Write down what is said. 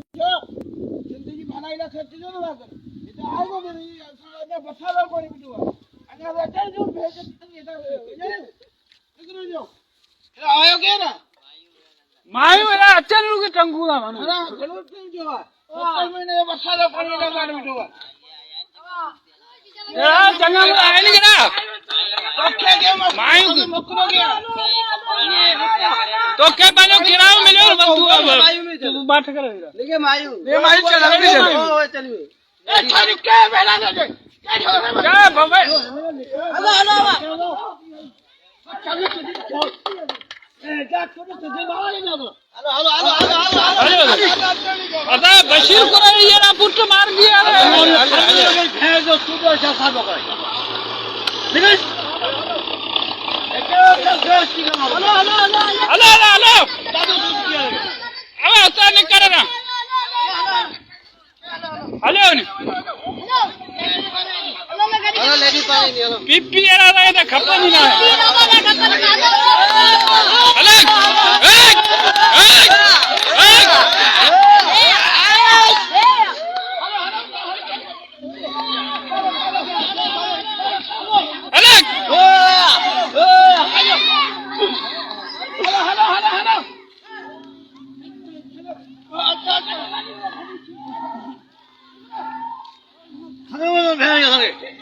जिंदगी भलाईला खर्च जो लागल इथे आहे बघ आणि बसायला कोणी बिटवा आणि आता जो भेट इकडे जो आयो के ना मायो एला अचल के टंगूला मानो अरे गलत नहीं जो है मैंने बसायला कोणी लगा बिटवा यार चंगा आए नहीं ना ओके के मायो मकरो के तो क्या बनो किराओ मिलो तू बात कर लेके मायू चला ओ चलिए ए थारी के बेला दे क्या बाबा हेलो हेलो ए जा छोटे से मारा नहीं ना हेलो अदा बशीर को ये ना पुट मार दिया है जो सुबह से साहब का निकल हेलो अब आता नहीं कर रहा हेलो लेडी पानी नहीं हेलो पीपी era रहा था खपा नहीं ना हेलो हेलो